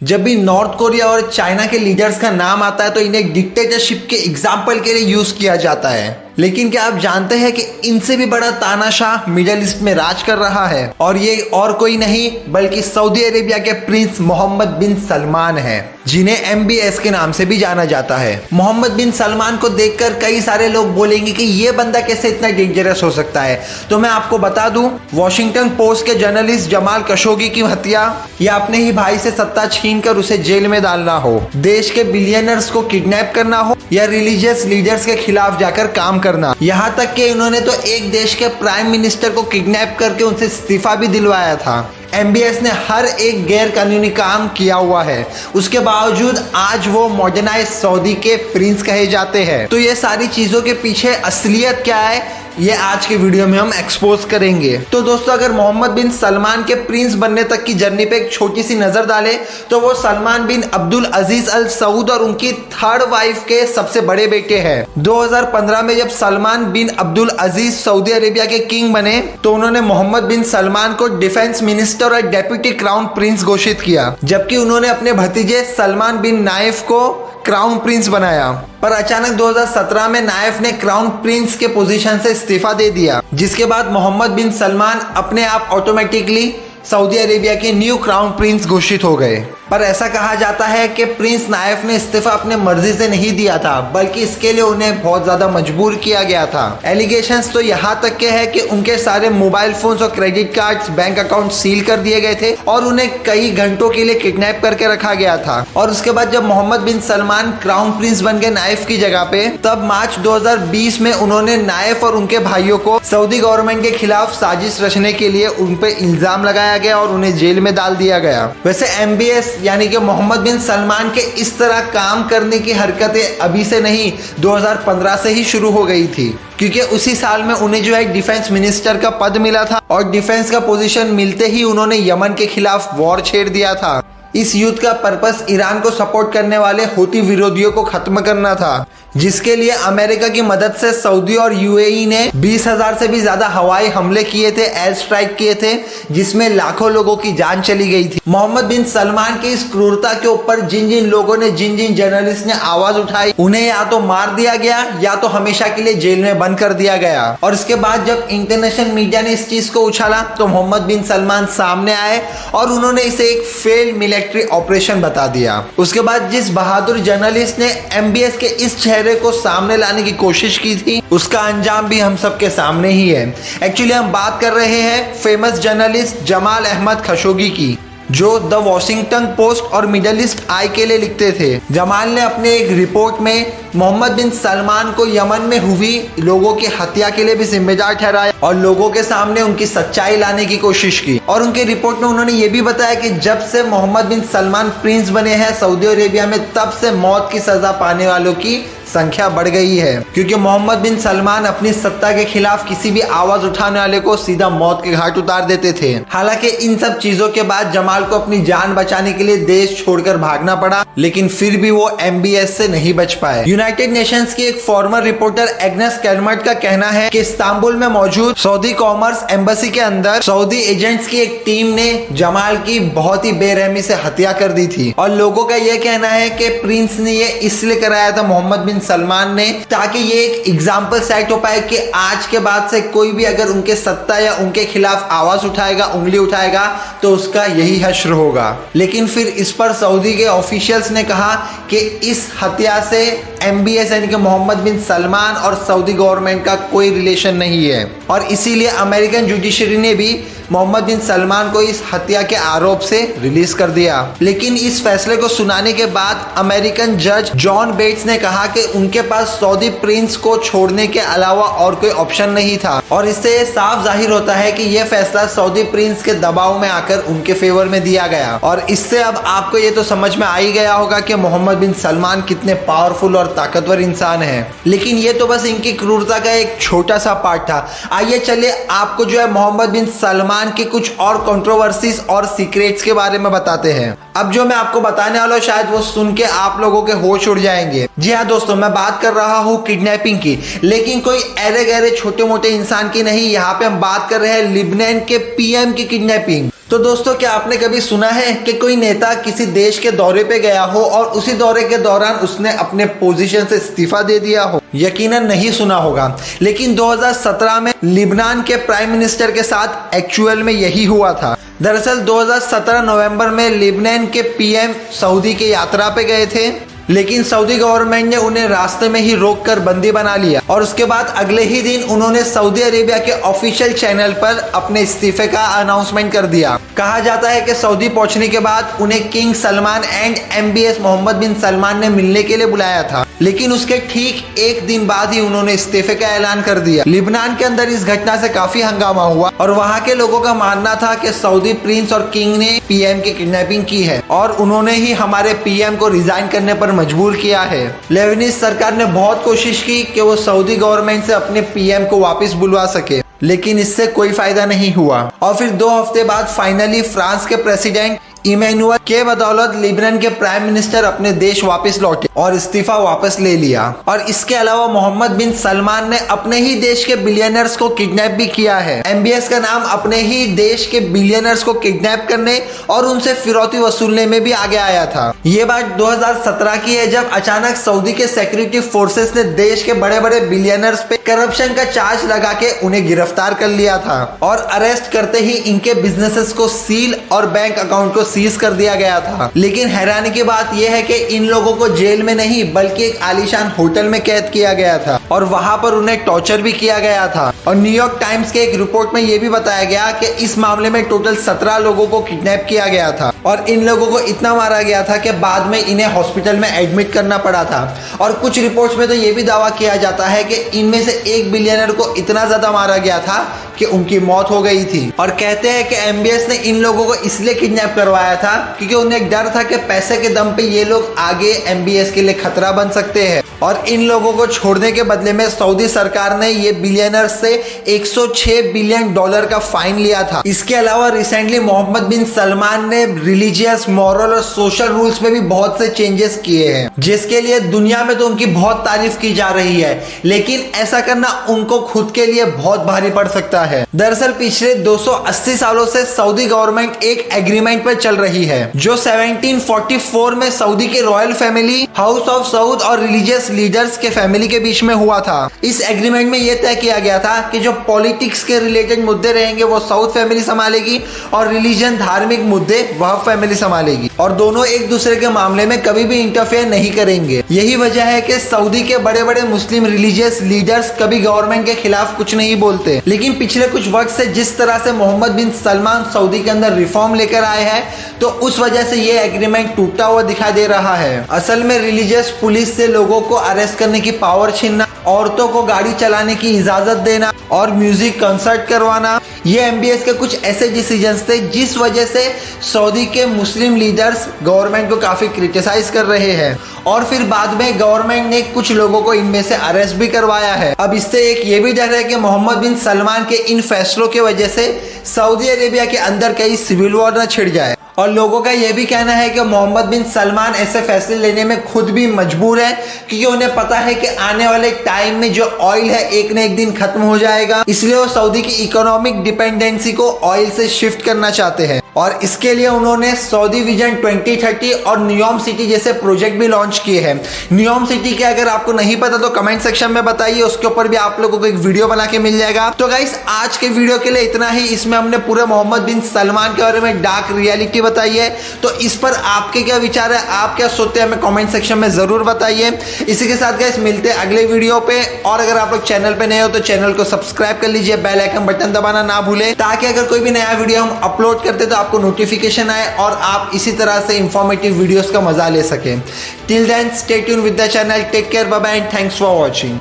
जब भी north Korea और चाइना के लीडर्स का नाम आता है तो इन्हें डिक्टेटरशिप के एग्जाम्पल के लिए यूज किया जाता है। लेकिन क्या आप जानते हैं कि इनसे भी बड़ा तानाशाह मिडिल ईस्ट में राज कर रहा है, और ये और कोई नहीं बल्कि सऊदी अरेबिया के प्रिंस मोहम्मद बिन सलमान हैं, जिन्हें MBS के नाम से भी जाना जाता है। मोहम्मद बिन सलमान को देखकर कई सारे लोग बोलेंगे कि ये बंदा कैसे इतना डेंजरस हो सकता है। तो मैं आपको बता दूं, वॉशिंगटन पोस्ट के जर्नलिस्ट जमाल खशोगी की हत्या या अपने ही भाई से सत्ता छीनकर उसे जेल में डालना हो, देश के बिलियनर्स को किडनैप करना हो या रिलीजियस लीडर्स के खिलाफ जाकर काम करना, यहाँ तक कि इन्होंने तो एक देश के प्राइम मिनिस्टर को किडनैप करके उनसे इस्तीफा भी दिलवाया था। MBS ने हर एक गैर कानूनी काम किया हुआ है, उसके बावजूद आज वो मॉडर्नाइज सऊदी के प्रिंस कहे जाते हैं। तो ये सारी चीजों के पीछे असलियत क्या है, ये आज के वीडियो में हम एक्सपोज करेंगे। तो दोस्तों, अगर मोहम्मद बिन सलमान के प्रिंस बनने तक की जर्नी पे एक छोटी सी नजर डालें तो वो सलमान बिन अब्दुल अजीज अल सऊद और उनकी थर्ड वाइफ के सबसे बड़े बेटे हैं। 2015 में जब सलमान बिन अब्दुल अजीज सऊदी अरेबिया के किंग बने तो उन्होंने मोहम्मद बिन सलमान को डिफेंस मिनिस्टर और डेप्यूटी क्राउन प्रिंस घोषित किया, जबकि उन्होंने अपने भतीजे सलमान बिन नाइफ को क्राउन प्रिंस बनाया। पर अचानक 2017 में नाइफ ने क्राउन प्रिंस के पोजीशन से इस्तीफा दे दिया, जिसके बाद मोहम्मद बिन सलमान अपने आप ऑटोमेटिकली सऊदी अरेबिया के न्यू क्राउन प्रिंस घोषित हो गए। पर ऐसा कहा जाता है कि प्रिंस नाइफ ने इस्तीफा अपने मर्जी से नहीं दिया था, बल्कि इसके लिए उन्हें बहुत ज्यादा मजबूर किया गया था। एलिगेशंस तो यहाँ तक के हैं कि उनके सारे मोबाइल फोन्स और credit cards, bank account seal कर दिए गए थे और उन्हें कई घंटों के लिए किडनैप करके रखा गया था। और उसके बाद जब Mohammad bin Salman crown Prince बन गए नाइफ की जगह पे, तब मार्च 2020 में उन्होंने नाइफ और उनके भाइयों को सऊदी गवर्नमेंट के खिलाफ साजिश रचने के लिए उन पे इल्जाम लगाया गया और उन्हें जेल में डाल दिया गया। वैसे MBS यानी कि मोहम्मद बिन सलमान के इस तरह काम करने की हरकतें अभी से नहीं, 2015 से ही शुरू हो गई थी, क्योंकि उसी साल में उन्हें जो है डिफेंस मिनिस्टर का पद मिला था और डिफेंस का पोजीशन मिलते ही उन्होंने यमन के खिलाफ वॉर छेड़ दिया था। इस युद्ध का पर्पस ईरान को सपोर्ट करने वाले हूती विरोधियों को खत्म करना था, जिसके लिए अमेरिका की मदद से सऊदी और UAE ने 20,000 से भी ज्यादा हवाई हमले किए थे, एयर स्ट्राइक किए थे, जिसमें लाखों लोगों की जान चली गई थी। मोहम्मद बिन सलमान की इस क्रूरता के ऊपर जिन जिन लोगों ने, जिन जिन जर्नलिस्ट ने आवाज उठाई, उन्हें या तो मार दिया गया या तो हमेशा के लिए जेल में बंद कर दिया गया। और इसके बाद जब इंटरनेशनल मीडिया ने इस चीज को उछाला तो मोहम्मद बिन सलमान सामने आए और उन्होंने इसे एक फेल्ड मिलिट्री ऑपरेशन बता दिया। उसके बाद जिस बहादुर जर्नलिस्ट ने MBS के इस चेहरे को सामने लाने की कोशिश की थी, उसका अंजाम भी हम सबके सामने ही है। एक्चुअली हम बात कर रहे हैं famous journalist Jamal Ahmad Khashoggi की, जो द वॉशिंगटन पोस्ट और मिडल ईस्ट आई के लिए लिखते थे। जमाल ने अपने एक रिपोर्ट में मोहम्मद बिन सलमान को यमन में हुई लोगों की हत्या के लिए भी जिम्मेदार ठहराया और लोगों के सामने उनकी सच्चाई लाने की कोशिश की। और उनके रिपोर्ट में उन्होंने ये भी बताया कि जब से मोहम्मद बिन सलमान प्रिंस बने हैं सऊदी अरेबिया में, तब से मौत की सजा पाने वालों की संख्या बढ़ गई है, क्योंकि मोहम्मद बिन सलमान अपनी सत्ता के खिलाफ किसी भी आवाज उठाने वाले को सीधा मौत के घाट उतार देते थे। हालांकि इन सब चीजों के बाद जमाल को अपनी जान बचाने के लिए देश छोड़कर भागना पड़ा, लेकिन फिर भी वो MBS से नहीं बच पाए। यूनाइटेड नेशंस की एक फॉर्मर रिपोर्टर एग्नेस कैलमर्ट का कहना है कि इस्तांबुल में मौजूद सऊदी कॉमर्स एम्बेसी के अंदर सऊदी एजेंट्स की एक टीम ने जमाल की बहुत ही बेरहमी से हत्या कर दी थी। और लोगों का यह कहना है कि प्रिंस ने ये इसलिए कराया था, मोहम्मद बिन सलमान ने, ताकि ये एक एग्जाम्पल सेट हो पाए कि आज के बाद से कोई भी अगर उनके सत्ता या उनके खिलाफ आवाज उठाएगा, उंगली उठाएगा, तो उसका यही हश्र होगा। लेकिन फिर इस पर सऊदी के ऑफिशियल्स ने कहा कि इस हत्या से MBS यानी कि मोहम्मद बिन सलमान और सऊदी गवर्नमेंट का कोई रिलेशन नहीं है, और इसीलिए अमेरिकन जुडिशरी ने भी मोहम्मद बिन सलमान को इस हत्या के आरोप से रिलीज कर दिया। लेकिन इस फैसले को सुनाने के बाद अमेरिकन जज जॉन बेट्स ने कहा कि उनके पास सऊदी प्रिंस को छोड़ने के अलावा और कोई ऑप्शन नहीं था, और इससे साफ जाहिर होता है कि यह फैसला सऊदी प्रिंस के दबाव में आकर उनके फेवर में दिया गया। और इससे अब आपको ये तो समझ में आ ही गया होगा कि मोहम्मद बिन सलमान कितने पावरफुल और ताकतवर इंसान है। लेकिन ये तो बस इनकी क्रूरता का एक छोटा सा पार्ट था। आइए चलिए आपको जो है मोहम्मद बिन सलमान सलमान के कुछ और कंट्रोवर्सीज और सीक्रेट्स के बारे में बताते हैं। अब जो मैं आपको बताने वाला हूँ शायद वो सुन के आप लोगों के होश उड़ जाएंगे। जी हाँ दोस्तों, मैं बात कर रहा हूँ किडनैपिंग की, लेकिन कोई अरे गहरे छोटे मोटे इंसान की नहीं। यहाँ पे हम बात कर रहे हैं लिबनान के पीएम की किडनैपिंग। तो दोस्तों, क्या आपने कभी सुना है कि कोई नेता किसी देश के दौरे पे गया हो और उसी दौरे के दौरान उसने अपने पोजीशन से इस्तीफा दे दिया हो? यकीनन नहीं सुना होगा, लेकिन 2017 में लिबनान के प्राइम मिनिस्टर के साथ एक्चुअल में यही हुआ था। दरअसल 2017 नवंबर में लिबनान के पीएम सऊदी की यात्रा पे गए थे, लेकिन सऊदी गवर्नमेंट ने उन्हें रास्ते में ही रोककर बंदी बना लिया और उसके बाद अगले ही दिन उन्होंने सऊदी अरेबिया के ऑफिशियल चैनल पर अपने इस्तीफे का अनाउंसमेंट कर दिया। कहा जाता है कि सऊदी पहुंचने के बाद उन्हें king Salman and MBS Mohammed bin Salman ने मिलने के लिए बुलाया था, लेकिन उसके ठीक एक दिन बाद ही उन्होंने इस्तीफे का ऐलान कर दिया। लिबनान के अंदर इस घटना से काफी हंगामा हुआ और वहां के लोगों का मानना था कि सऊदी प्रिंस और किंग ने पीएम की किडनैपिंग की है और उन्होंने ही हमारे पीएम को रिजाइन करने पर मजबूर किया है। लेबनीज सरकार ने बहुत कोशिश की कि वो सऊदी गवर्नमेंट से अपने पीएम को वापस बुलवा सके, लेकिन इससे कोई फायदा नहीं हुआ। और फिर 2 हफ्ते बाद फाइनली फ्रांस के प्रेसिडेंट इमैनुअल के बदौलत लिबनान के प्राइम मिनिस्टर अपने देश वापस लौटे और इस्तीफा वापस ले लिया। और इसके अलावा मोहम्मद बिन सलमान ने अपने ही देश के बिलियनर्स को किडनैप भी किया है। MBS का नाम अपने ही देश के बिलियनर्स को किडनैप करने और उनसे फिरौती वसूलने में भी आगे आया था। ये बात 2017 की है, जब अचानक सऊदी के सिक्योरिटी फोर्सेस ने देश के बड़े बड़े बिलियनर्स पे करप्शन का चार्ज लगा के उन्हें गिरफ्तार कर लिया था और अरेस्ट करते ही इनके बिजनेसेस को सील और बैंक अकाउंट को सीज कर दिया गया था। लेकिन हैरानी की बात यह है कि इन लोगों को जेल में नहीं बल्कि एक आलीशान होटल में कैद किया गया था और वहां पर उन्हें टॉर्चर भी किया गया था। और न्यूयॉर्क टाइम्स के एक रिपोर्ट में यह भी बताया गया कि इस मामले में टोटल 17 लोगों को किडनैप किया गया था और इन लोगों को इतना मारा गया था कि बाद में इन्हें हॉस्पिटल में एडमिट करना पड़ा था। और कुछ रिपोर्ट्स में तो यह भी दावा किया जाता है कि इनमें से एक बिलियनर को इतना ज्यादा मारा गया था कि उनकी मौत हो गई थी। और कहते हैं कि MBS ने इन लोगों को इसलिए किडनैप करवाया था क्योंकि उन्हें एक डर था कि पैसे के दम पे ये लोग आगे MBS के लिए खतरा बन सकते हैं। और इन लोगों को छोड़ने के बदले में सऊदी सरकार ने ये बिलियनर से $106 बिलियन का फाइन लिया था। इसके अलावा रिसेंटली मोहम्मद बिन सलमान ने रिलीजियस, मॉरल और सोशल रूल्स में भी बहुत से चेंजेस किए हैं, जिसके लिए दुनिया में तो उनकी बहुत तारीफ की जा रही है, लेकिन ऐसा करना उनको खुद के लिए बहुत भारी पड़ सकता है। दरअसल पिछले 280 सालों से सऊदी गवर्नमेंट एक एग्रीमेंट पर चल रही है जो 1744 में सऊदी के royal family, house of Saud और रिलीजियस लीडर्स के फैमिली के बीच में हुआ था। इस एग्रीमेंट में यह तय किया गया था कि जो पॉलिटिक्स के रिलेटेड मुद्दे रहेंगे वो सऊद फैमिली संभालेगी और रिलीजन, धार्मिक मुद्दे वह फैमिली संभालेगी और दोनों एक दूसरे के मामले में कभी भी इंटरफेयर नहीं करेंगे। यही वजह है कि सऊदी के बड़े बड़े मुस्लिम रिलीजियस लीडर्स कभी गवर्नमेंट के खिलाफ कुछ नहीं बोलते। लेकिन पिछले कुछ वक्त से जिस तरह से मोहम्मद बिन सलमान सऊदी के अंदर रिफॉर्म लेकर आए हैं, तो उस वजह से ये एग्रीमेंट टूटा हुआ दिखाई दे रहा है। असल में रिलीजियस पुलिस से लोगों को अरेस्ट करने की पावर छीनना, औरतों को गाड़ी चलाने की इजाजत देना और म्यूजिक कंसर्ट करवाना, ये MBS के कुछ ऐसे डिसीजंस थे जिस वजह से सऊदी के मुस्लिम लीडर्स गवर्नमेंट को काफी क्रिटिसाइज कर रहे हैं। और फिर बाद में गवर्नमेंट ने कुछ लोगों को इनमें से अरेस्ट भी करवाया है। अब इससे एक ये भी डर है कि मोहम्मद बिन सलमान के इन फैसलों की वजह से सऊदी अरेबिया के अंदर कहीं सिविल वॉर न छिड़ जाए। और लोगों का यह भी कहना है कि मोहम्मद बिन सलमान ऐसे फैसले लेने में खुद भी मजबूर है क्योंकि उन्हें पता है कि आने वाले टाइम में जो ऑयल है एक न एक दिन खत्म हो जाएगा, इसलिए वो सऊदी की इकोनॉमिक डिपेंडेंसी को ऑयल से शिफ्ट करना चाहते हैं। और इसके लिए उन्होंने सऊदी विजन 2030 और न्यूयॉर्क सिटी जैसे प्रोजेक्ट भी लॉन्च किए हैं। न्यूयॉर्क सिटी के अगर आपको नहीं पता तो कमेंट सेक्शन में बताइए, उसके ऊपर भी आप लोगों को एक वीडियो बना के मिल जाएगा। तो गाइस, आज के वीडियो के लिए इतना ही। इसमें हमने पूरे मोहम्मद बिन सलमान के बारे में डार्क रियलिटी बताई है, तो इस पर आपके क्या विचार है, आप क्या सोचते हैं, हमें कमेंट सेक्शन में जरूर बताइए। इसी के साथ गाइस मिलते हैं अगले वीडियो पे, और अगर आप लोग चैनल पे नए हो तो चैनल को सब्सक्राइब कर लीजिए, बेल आइकन बटन दबाना ना भूलें, ताकि अगर कोई भी नया वीडियो हम अपलोड करते तो आपको नोटिफिकेशन आए और आप इसी तरह से इंफॉर्मेटिव वीडियोस का मजा ले सकें। Till then stay tuned with the channel, take care, bye bye and thanks for watching.